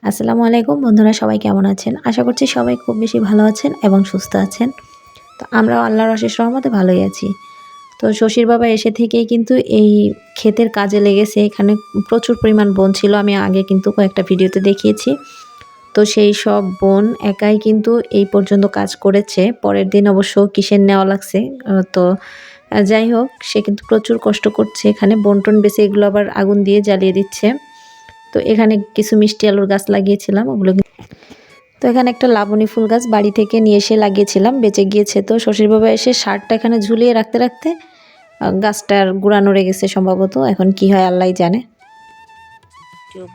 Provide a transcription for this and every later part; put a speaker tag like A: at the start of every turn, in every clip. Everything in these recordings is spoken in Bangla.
A: আসসালামু আলাইকুম বন্ধুরা, সবাই কেমন আছেন? আশা করছি সবাই খুব বেশি ভালো আছেন এবং সুস্থ আছেন। তো আমরাও আল্লাহর অশেষ রহমতে ভালোই আছি। তো শশীর বাবা এসে থেকেই কিন্তু এই ক্ষেতের কাজে লেগেছে। এখানে প্রচুর পরিমাণ বন ছিল। আমি আগে কিন্তু কয়েকটা ভিডিওতে দেখিয়েছি। তো সেই সব বন একাই কিন্তু এই পর্যন্ত কাজ করেছে। পরের দিন অবশ্য কিসের নেওয়া লাগছে। যাই হোক, সে কিন্তু প্রচুর কষ্ট করছে। এখানে বন-টন বেছে এগুলো আবার আগুন দিয়ে জ্বালিয়ে দিচ্ছে। তো এখানে কিছু মিষ্টি আলুর গাছ লাগিয়েছিলাম, ওগুলো তো এখানে একটা লাবণী ফুল গাছ বাড়ি থেকে নিয়ে এসে লাগিয়েছিলাম, বেঁচে গিয়েছে। তো শশীর বাবা এসে সারটা এখানে ঝুলিয়ে রাখতে রাখতে গাছটার গোড়া নড়ে গেছে সম্ভবত। এখন কি হয় আল্লাহই জানে।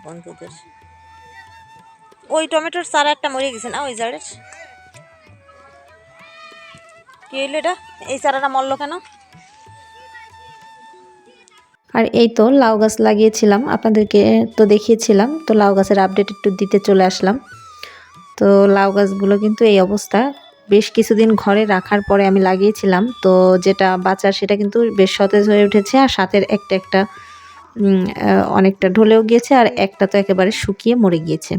B: বন্ধুদের ওই টমেটোর চারা একটা মরে গেছে না, ওই জারের কি হইলো এটা? এই চারাটা মরলো কেন?
A: আর এই তো লাউ গাছ লাগিয়েছিলাম, আপনাদেরকে তো দেখিয়েছিলাম। তো লাউ গাছের আপডেট একটু দিতে চলে আসলাম। তো লাউ গাছগুলো কিন্তু এই অবস্থা। বেশ কিছুদিন ঘরে রাখার পরে আমি লাগিয়েছিলাম, তো যেটা বাঁচার সেটা কিন্তু বেশ সতেজ হয়ে উঠেছে। আর সাথের একটা অনেকটা ঢলেও গিয়েছে, আর একটা তো একেবারে শুকিয়ে মরে গিয়েছে।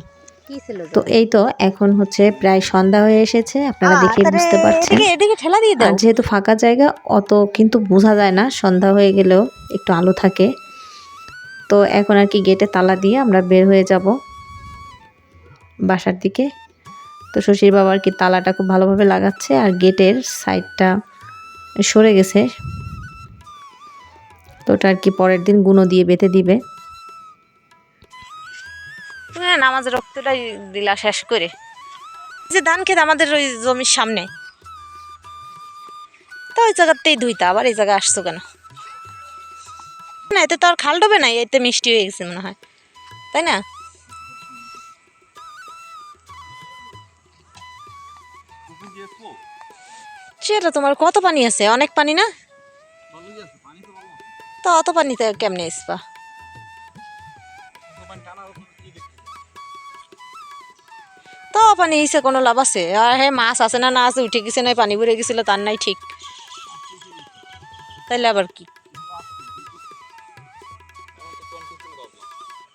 A: তো এই তো এখন হচ্ছে প্রায় সন্ধ্যা হয়ে এসেছে, আপনারা দেখেই বুঝতে পারছেন। আর যেহেতু ফাঁকা জায়গা, অত কিন্তু বোঝা যায় না, সন্ধ্যা হয়ে গেলেও একটু আলো থাকে। তো এখন আর কি গেটে তালা দিয়ে আমরা বের হয়ে যাব বাসার দিকে। তো শশীর বাবা আর কি তালাটা খুব ভালোভাবে লাগাচ্ছে, আর গেটের সাইডটা সরে গেছে। তো ওটা আর কি পরের দিন গুঁড়ো দিয়ে বেঁধে দিবে।
B: নামাজের রক্তটাই দিলা শেষ করে। যে ধান খেত আমাদের ওই জমির সামনে, তো ওই জায়গাতেই ধুইতা, আবার এই জায়গায় আসছো কেন? না, এতে তো আর খাল ডোবে নাই, এতে মিষ্টি হয়ে গেছে মনে হয়, তাই না? সেটা তোমার কত পানি আছে? অনেক পানি না? তো অত পানিতে কেমনে আসবা? তো পানি এসে কোনো লাভ আছে? আর হ্যাঁ, মাছ আছে না আছে, উঠে গেছে নাই, পানি ভরে গেছিল তার নাই ঠিক, তাইলে আবার কি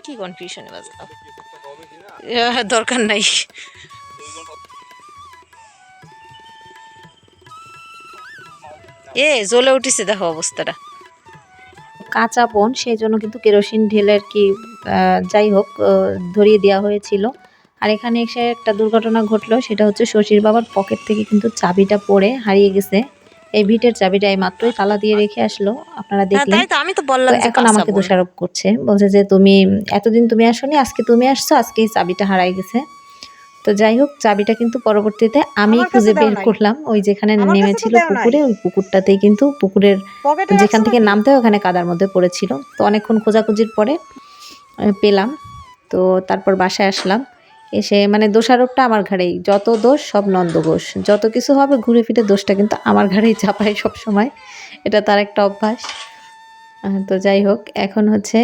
B: কি কনফিউশনে বাজলাম? দরকার নাই। জ্বলে উঠেছে, দেখো অবস্থাটা।
A: কাঁচা বন, সেই জন্য কিন্তু কেরোসিন ঢেলে আর কি যাই হোক ধরিয়ে দেওয়া হয়েছিল। আর এখানে এসে একটা দুর্ঘটনা ঘটলো, সেটা হচ্ছে শশীর বাবার পকেট থেকে কিন্তু চাবিটা পড়ে হারিয়ে গেছে। এই ভিটের চাবিটা এই মাত্রই তালা দিয়ে রেখে আসলো, আপনারা দেখলেন।
B: আমি তো বললাম যে
A: এখন আমাকে দোষারোপ করছে, বলছে যে তুমি এতদিন তুমি আসোনি, আজকে তুমি আসছো, আজকে এই চাবিটা হারাই গেছে। তো যাই হোক, চাবিটা কিন্তু পরবর্তীতে আমি খুঁজে বের করলাম। ওই যেখানে নেমেছিল পুকুরে, ওই পুকুরটাতেই কিন্তু পুকুরের যেখান থেকে নামতে হয় ওখানে কাদার মধ্যে পড়েছিল। তো অনেকক্ষণ খোঁজাখুঁজির পরে পেলাম। তো তারপর বাসায় আসলাম, এসে মানে দোষারোপটা আমার ঘাড়েই। যত দোষ সব নন্দঘোষ, যত কিছু হবে ঘুরে ফিরে দোষটা কিন্তু আমার ঘাড়েই চাপায় সব সময়। এটা তার একটা অভ্যাস। তো যাই হোক, এখন হচ্ছে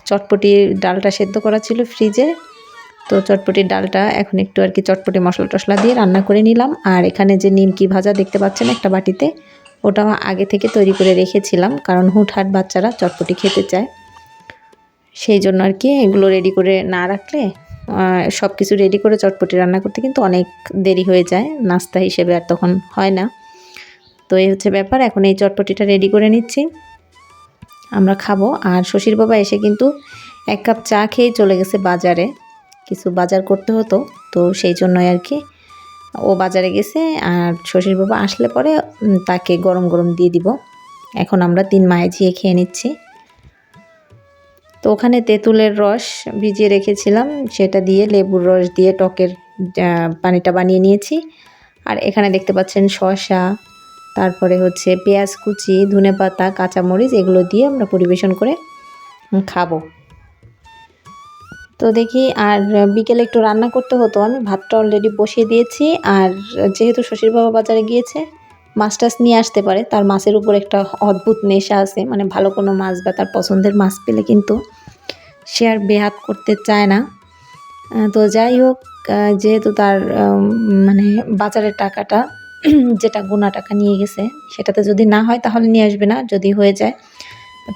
A: চটপটির ডালটা সেদ্ধ করা ছিল ফ্রিজে। তো চটপটির ডালটা এখন একটু আর কি চটপটি মশলা টশলা দিয়ে রান্না করে নিলাম। আর এখানে যে নিমকি ভাজা দেখতে পাচ্ছেন একটা বাটিতে, ওটা আগে থেকে তৈরি করে রেখেছিলাম, কারণ হুটহাট বাচ্চারা চটপটি খেতে চায়। সেই জন্য আর কি এগুলো রেডি করে না রাখলে সব কিছু রেডি করে চটপটি রান্না করতে কিন্তু অনেক দেরি হয়ে যায়, নাস্তা হিসেবে আর তখন হয় না। তো এই হচ্ছে ব্যাপার। এখন এই চটপটিটা রেডি করে নিচ্ছি, আমরা খাবো। আর শশীর বাবা এসে কিন্তু 1 কাপ চা খেয়ে চলে গেছে বাজারে, কিছু বাজার করতে হতো। তো সেই জন্যই আর কি ও বাজারে গেছে। আর শশীর বাবা আসলে পরে তাকে গরম গরম দিয়ে দিব। এখন আমরা 3 মায়ে ঝিয়ে খেয়ে নিচ্ছি। তো ওখানে তেঁতুলের রস ভিজিয়ে রেখেছিলাম, সেটা দিয়ে লেবুর রস দিয়ে টকের পানিটা বানিয়ে নিয়েছি। আর এখানে দেখতে পাচ্ছেন শসা, তারপরে হচ্ছে পেঁয়াজ কুচি, ধনেপাতা, কাঁচামরিচ, এগুলো দিয়ে আমরা পরিবেশন করে খাবো। তো দেখি, আর বিকেলে একটু রান্না করতে হতো, আমি ভাতটা অলরেডি বসিয়ে দিয়েছি। আর যেহেতু শশীর বাবা বাজারে গিয়েছে, মাছ টাছ নিয়ে আসতে পারে, তার মাছের উপর একটা অদ্ভুত নেশা আছে। মানে ভালো কোনো মাছ বা তার পছন্দের মাছ পেলে কিন্তু সে আর বেহাত করতে চায় না। তো যাই হোক, যেহেতু তার মানে বাজারের টাকাটা যেটা গোনা টাকা নিয়ে গেছে, সেটাতে যদি না হয় তাহলে নিয়ে আসবে না, যদি হয়ে যায়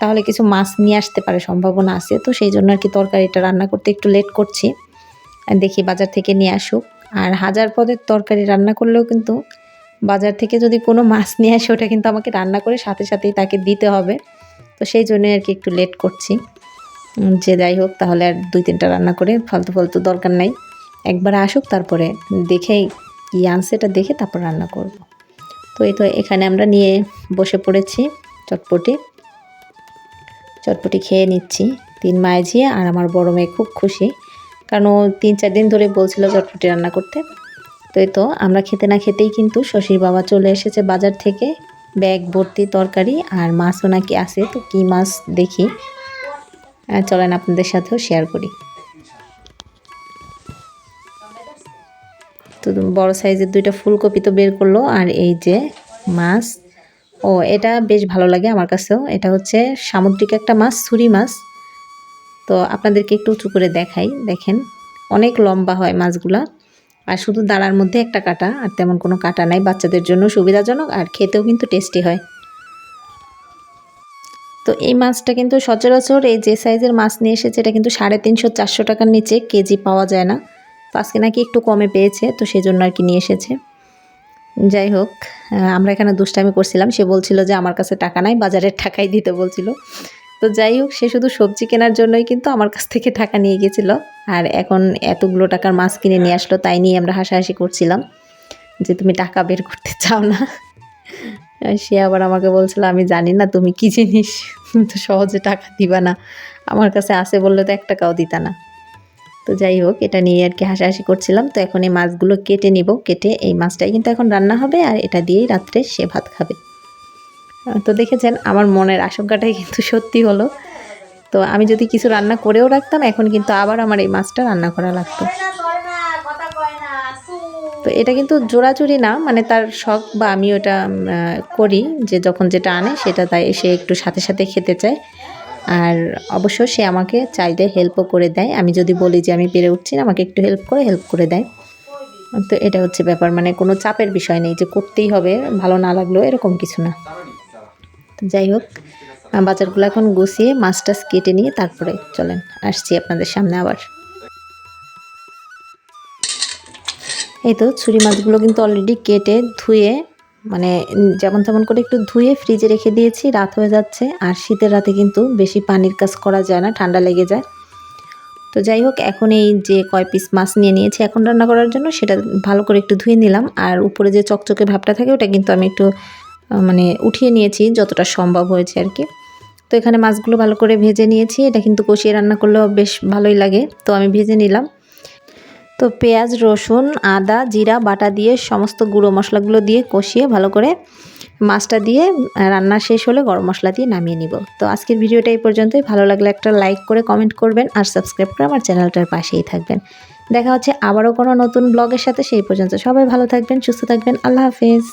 A: তাহলে কিছু মাছ নিয়ে আসতে পারে, সম্ভাবনা আছে। তো সেই জন্য আর কি তরকারিটা রান্না করতে একটু লেট করছি। দেখি বাজার থেকে নিয়ে আসুক। আর হাজার পদের তরকারি রান্না করলেও কিন্তু বাজার থেকে যদি কোনো মাছ নিয়ে আসে ওটা কিন্তু আমাকে রান্না করে সাথে সাথেই তাকে দিতে হবে। তো সেই জন্যই আর কি একটু লেট করছি। যে যাই হোক, তাহলে আর 2-3টা রান্না করে ফালতু ফালতু দরকার নাই। একবার আসুক, তারপরে দেখেই কী আনছে এটা দেখে তারপর রান্না করব। তো এই তো এখানে আমরা নিয়ে বসে পড়েছি চটপটি খেয়ে নিচ্ছি। 3 মায়েঝি আর আমার বড় মেয়ে খুব খুশি, কারণ ও 3-4 দিন ধরে বলছিল চটপটি রান্না করতে। তো এই তো আমরা খেতে না খেতেই কিন্তু শশীর বাবা চলে এসেছে বাজার থেকে, ব্যাগ ভর্তি তরকারি আর মাছও নাকি আছে। তো কী মাছ দেখি, চলেন আপনাদের সাথেও শেয়ার করি। তো বড় সাইজের 2টা ফুলকপি তো বের করলো, আর এই যে মাছ। ও এটা বেশ ভালো লাগে আমার কাছেও। এটা হচ্ছে সামুদ্রিক একটা মাছ, ছুরি মাছ। তো আপনাদেরকে একটু উঁচু করে দেখাই, দেখেন অনেক লম্বা হয় মাছগুলা, আর শুধু দাঁড়ার মধ্যে একটা কাঁটা, আর তেমন কোনো কাঁটা নাই। বাচ্চাদের জন্য সুবিধাজনক, আর খেতেও কিন্তু টেস্টি হয়। তো এই মাছটা কিন্তু সচরাচর এই যে সাইজের মাছ নিয়ে এসেছে এটা কিন্তু 350-400 টাকার নিচে কেজি পাওয়া যায় না। তো আজকে নাকি একটু কমে পেয়েছে, তো সেই জন্য আর কি নিয়ে এসেছে। যাই হোক, আমরা এখানে দুষ্টামি করছিলাম। সে বলছিল যে আমার কাছে টাকা নাই, বাজারের টাকাই দিতে বলছিল। তো যাই হোক, সে শুধু সবজি কেনার জন্যই কিন্তু আমার কাছ থেকে টাকা নিয়ে গেছিল, আর এখন এতগুলো টাকার মাছ কিনে নিয়ে আসলো। তাই নিয়ে আমরা হাসাহাসি করছিলাম যে তুমি টাকা বের করতে চাও না। সে আবার আমাকে বলছিল আমি জানি না তুমি কি জিনিস, তুমি তো সহজে টাকা দিবা না, আমার কাছে আসে বললে তো 1 টাকাও দিতা না। তো যাই হোক, এটা নিয়ে আর কি হাসাহাসি করছিলাম। তো এখন এই মাছগুলো কেটে নিব, কেটে এই মাছটাই কিন্তু এখন রান্না হবে, আর এটা দিয়েই রাত্রে সে ভাত খাবে। তো দেখেছেন আমার মনের আশঙ্কাটাই কিন্তু সত্যি হলো। তো আমি যদি কিছু রান্না করেও রাখতাম, এখন কিন্তু আবার আমার এই মাছটা রান্না করা লাগতো। তো এটা কিন্তু জোড়াজুড়ি না, মানে তার শখ, বা আমি ওটা করি যে যখন যেটা আনে সেটা তাই সে একটু সাথে সাথে খেতে চায়। আর অবশ্য সে আমাকে চাইলে হেল্পও করে দেয়। আমি যদি বলি যে আমি পেরে উঠছি না, আমাকে একটু হেল্প করে দেয়। তো এটা হচ্ছে ব্যাপার, মানে কোনো চাপের বিষয় নেই যে করতেই হবে, ভালো না লাগলেও এরকম কিছু না। তো যাই হোক, বাজারগুলো এখন গুছিয়ে মাছটা কেটে নিয়ে তারপরে চলেন আসছি আপনাদের সামনে আবার। এই তো ছুরি মাছগুলো কিন্তু অলরেডি কেটে ধুয়ে, মানে যেমন তেমন করে একটু ধুয়ে ফ্রিজে রেখে দিয়েছি। রাত হয়ে যাচ্ছে, আর শীতের রাতে কিন্তু বেশি পানির কাজ করা যায় না, ঠান্ডা লেগে যায়। তো যাই হোক, এখন এই যে কয় পিস মাছ নিয়ে নিয়েছি এখন রান্না করার জন্য, সেটা ভালো করে একটু ধুয়ে নিলাম। আর উপরে যে চকচকে ভাবটা থাকে ওটা কিন্তু আমি একটু মানে উঠিয়ে নিয়েছি যতটা সম্ভব হয়েছে আর কি। তো এখানে মাছগুলো ভালো করে ভেজে নিয়েছি। এটা কিন্তু কষিয়ে রান্না করলেও বেশ ভালোই লাগে, তো আমি ভেজে নিলাম। তো পেঁয়াজ, রসুন, আদা, জিরা বাটা দিয়ে সমস্ত গুঁড়ো মশলাগুলো দিয়ে কষিয়ে ভালো করে মাছটা দিয়ে রান্না শেষ হলে গরম মশলা দিয়ে নামিয়ে নিব। তো আজকের ভিডিওটা এই পর্যন্তই। ভালো লাগলে একটা লাইক করে কমেন্ট করবেন, আর সাবস্ক্রাইব করে আমার চ্যানেলটার পাশেই থাকবেন। দেখা হচ্ছে আবারও কোনো নতুন ব্লগের সাথে। সেই পর্যন্ত সবাই ভালো থাকবেন, সুস্থ থাকবেন। আল্লাহ হাফেজ।